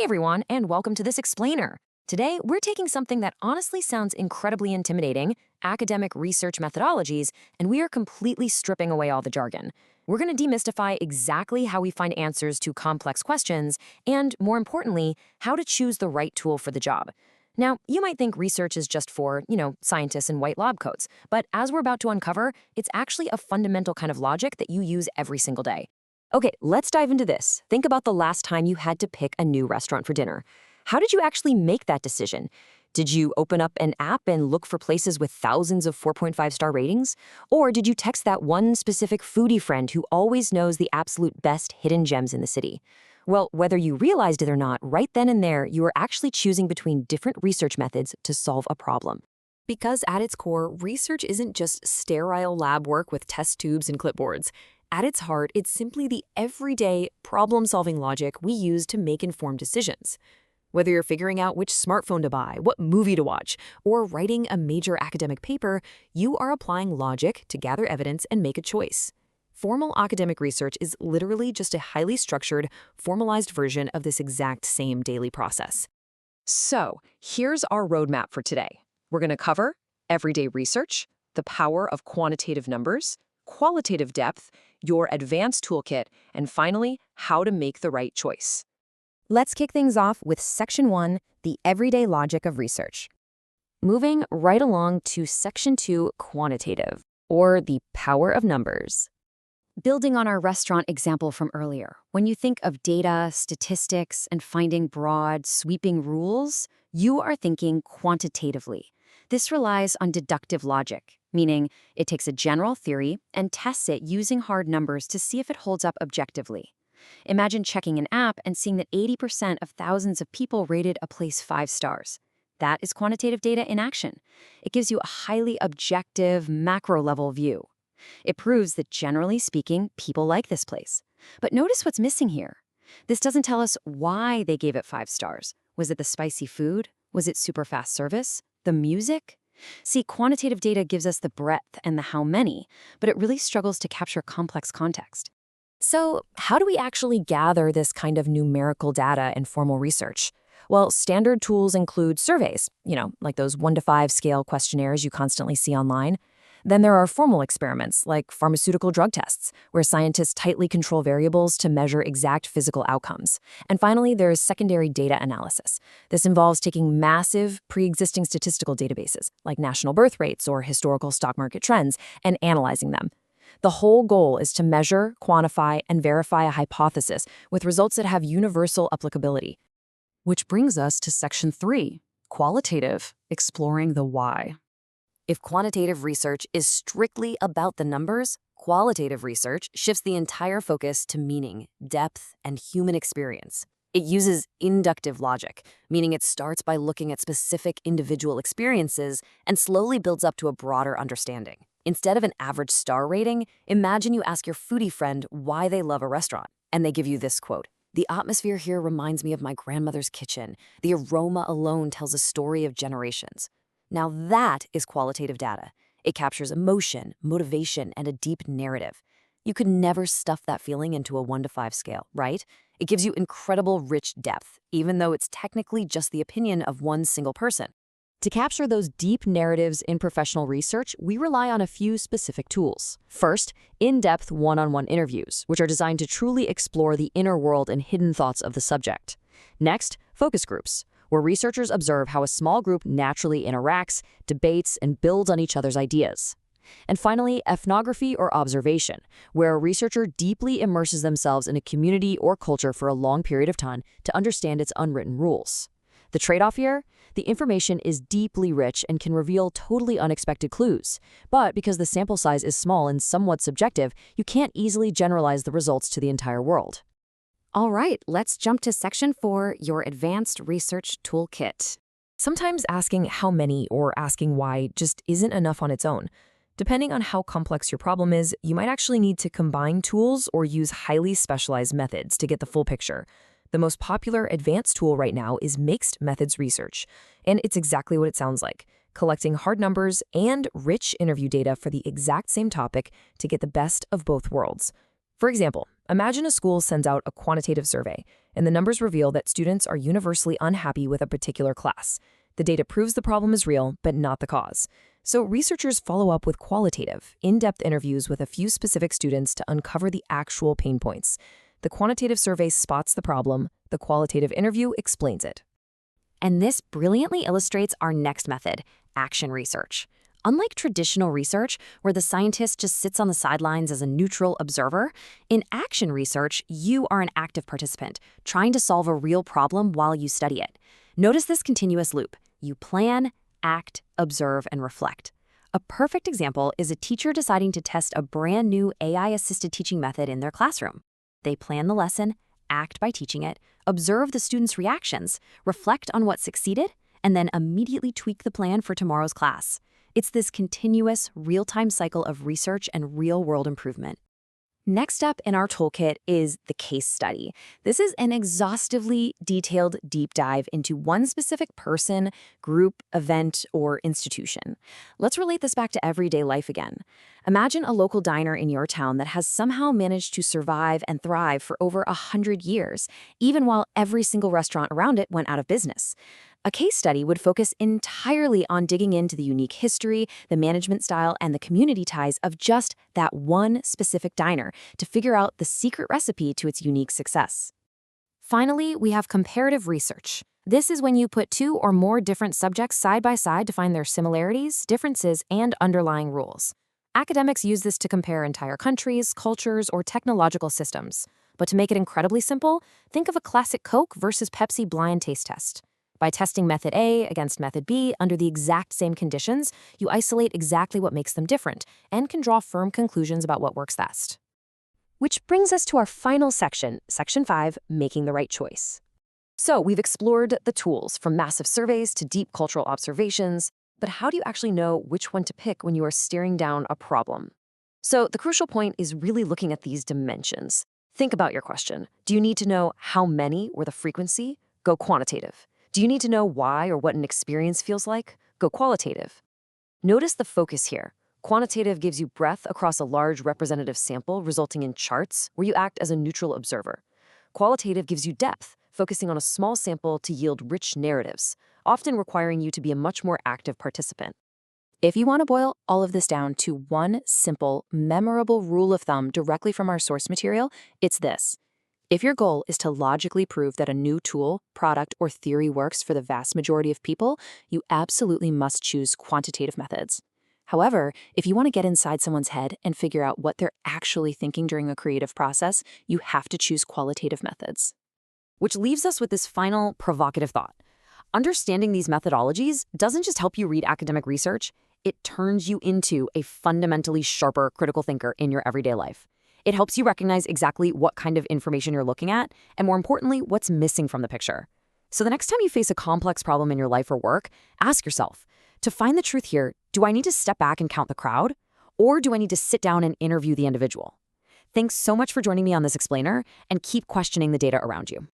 everyone, and welcome to this explainer. Today, we're taking something that honestly sounds incredibly intimidating, academic research methodologies, and we are completely stripping away all the jargon. We're going to demystify exactly how we find answers to complex questions, and more importantly, how to choose the right tool for the job. Now, you might think research is just for, scientists in white lab coats, but as we're about to uncover, it's actually a fundamental kind of logic that you use every single day. Okay, let's dive into this. Think about the last time you had to pick a new restaurant for dinner. How did you actually make that decision? Did you open up an app and look for places with thousands of 4.5-star ratings? Or did you text that one specific foodie friend who always knows the absolute best hidden gems in the city? Well, whether you realized it or not, right then and there, you were actually choosing between different research methods to solve a problem. Because at its core, research isn't just sterile lab work with test tubes and clipboards. At its heart, it's simply the everyday, problem-solving logic we use to make informed decisions. Whether you're figuring out which smartphone to buy, what movie to watch, or writing a major academic paper, you are applying logic to gather evidence and make a choice. Formal academic research is literally just a highly structured, formalized version of this exact same daily process. So, here's our roadmap for today. We're going to cover everyday research, the power of quantitative numbers, qualitative depth, your advanced toolkit, and finally, how to make the right choice. Let's kick things off with Section 1, the everyday logic of research. Moving right along to Section 2, quantitative, or the power of numbers. Building on our restaurant example from earlier, when you think of data, statistics, and finding broad, sweeping rules, you are thinking quantitatively. This relies on deductive logic, meaning it takes a general theory and tests it using hard numbers to see if it holds up objectively. Imagine checking an app and seeing that 80% of thousands of people rated a place 5 stars. That is quantitative data in action. It gives you a highly objective, macro-level view. It proves that, generally speaking, people like this place. But notice what's missing here. This doesn't tell us why they gave it 5 stars. Was it the spicy food? Was it super fast service? The music? See, quantitative data gives us the breadth and the how many, but it really struggles to capture complex context. So, how do we actually gather this kind of numerical data in formal research? Well, standard tools include surveys, like those 1 to 5 scale questionnaires you constantly see online. Then there are formal experiments, like pharmaceutical drug tests, where scientists tightly control variables to measure exact physical outcomes. And finally, there's secondary data analysis. This involves taking massive, pre-existing statistical databases, like national birth rates or historical stock market trends, and analyzing them. The whole goal is to measure, quantify, and verify a hypothesis with results that have universal applicability. Which brings us to Section 3, qualitative, exploring the why. If quantitative research is strictly about the numbers, qualitative research shifts the entire focus to meaning, depth, and human experience. It uses inductive logic, meaning it starts by looking at specific individual experiences and slowly builds up to a broader understanding. Instead of an average star rating, imagine you ask your foodie friend why they love a restaurant, and they give you this quote: "The atmosphere here reminds me of my grandmother's kitchen. The aroma alone tells a story of generations." Now that is qualitative data. It captures emotion, motivation, and a deep narrative. You could never stuff that feeling into a 1 to 5 scale, right? It gives you incredible rich depth, even though it's technically just the opinion of one single person. To capture those deep narratives in professional research, we rely on a few specific tools. First, in-depth one-on-one interviews, which are designed to truly explore the inner world and hidden thoughts of the subject. Next, focus groups, where researchers observe how a small group naturally interacts, debates, and builds on each other's ideas. And finally, ethnography or observation, where a researcher deeply immerses themselves in a community or culture for a long period of time to understand its unwritten rules. The trade-off here? The information is deeply rich and can reveal totally unexpected clues. But because the sample size is small and somewhat subjective, you can't easily generalize the results to the entire world. All right, let's jump to Section 4, your advanced research toolkit. Sometimes asking how many or asking why just isn't enough on its own. Depending on how complex your problem is, you might actually need to combine tools or use highly specialized methods to get the full picture. The most popular advanced tool right now is mixed methods research, and it's exactly what it sounds like, collecting hard numbers and rich interview data for the exact same topic to get the best of both worlds. For example, Imagine a school sends out a quantitative survey, and the numbers reveal that students are universally unhappy with a particular class. The data proves the problem is real, but not the cause. So researchers follow up with qualitative, in-depth interviews with a few specific students to uncover the actual pain points. The quantitative survey spots the problem, the qualitative interview explains it. And this brilliantly illustrates our next method, action research. Unlike traditional research, where the scientist just sits on the sidelines as a neutral observer, in action research, you are an active participant, trying to solve a real problem while you study it. Notice this continuous loop. You plan, act, observe, and reflect. A perfect example is a teacher deciding to test a brand new AI-assisted teaching method in their classroom. They plan the lesson, act by teaching it, observe the students' reactions, reflect on what succeeded, and then immediately tweak the plan for tomorrow's class. It's this continuous, real-time cycle of research and real-world improvement. Next up in our toolkit is the case study. This is an exhaustively detailed deep dive into one specific person, group, event, or institution. Let's relate this back to everyday life again. Imagine a local diner in your town that has somehow managed to survive and thrive for over 100 years, even while every single restaurant around it went out of business. A case study would focus entirely on digging into the unique history, the management style, and the community ties of just that one specific diner to figure out the secret recipe to its unique success. Finally, we have comparative research. This is when you put two or more different subjects side by side to find their similarities, differences, and underlying rules. Academics use this to compare entire countries, cultures, or technological systems. But to make it incredibly simple, think of a classic Coke versus Pepsi blind taste test. By testing method A against method B under the exact same conditions, you isolate exactly what makes them different and can draw firm conclusions about what works best. Which brings us to our final section, Section 5, Making the Right Choice. So we've explored the tools from massive surveys to deep cultural observations, but how do you actually know which one to pick when you are staring down a problem? So the crucial point is really looking at these dimensions. Think about your question. Do you need to know how many or the frequency? Go quantitative. Do you need to know why or what an experience feels like? Go qualitative. Notice the focus here. Quantitative gives you breadth across a large representative sample, resulting in charts where you act as a neutral observer. Qualitative gives you depth, focusing on a small sample to yield rich narratives, often requiring you to be a much more active participant. If you want to boil all of this down to one simple, memorable rule of thumb directly from our source material, it's this. If your goal is to logically prove that a new tool, product, or theory works for the vast majority of people, you absolutely must choose quantitative methods. However, if you want to get inside someone's head and figure out what they're actually thinking during a creative process, you have to choose qualitative methods. Which leaves us with this final provocative thought. Understanding these methodologies doesn't just help you read academic research, it turns you into a fundamentally sharper critical thinker in your everyday life. It helps you recognize exactly what kind of information you're looking at, and more importantly, what's missing from the picture. So the next time you face a complex problem in your life or work, ask yourself, to find the truth here, do I need to step back and count the crowd? Or do I need to sit down and interview the individual? Thanks so much for joining me on this explainer, and keep questioning the data around you.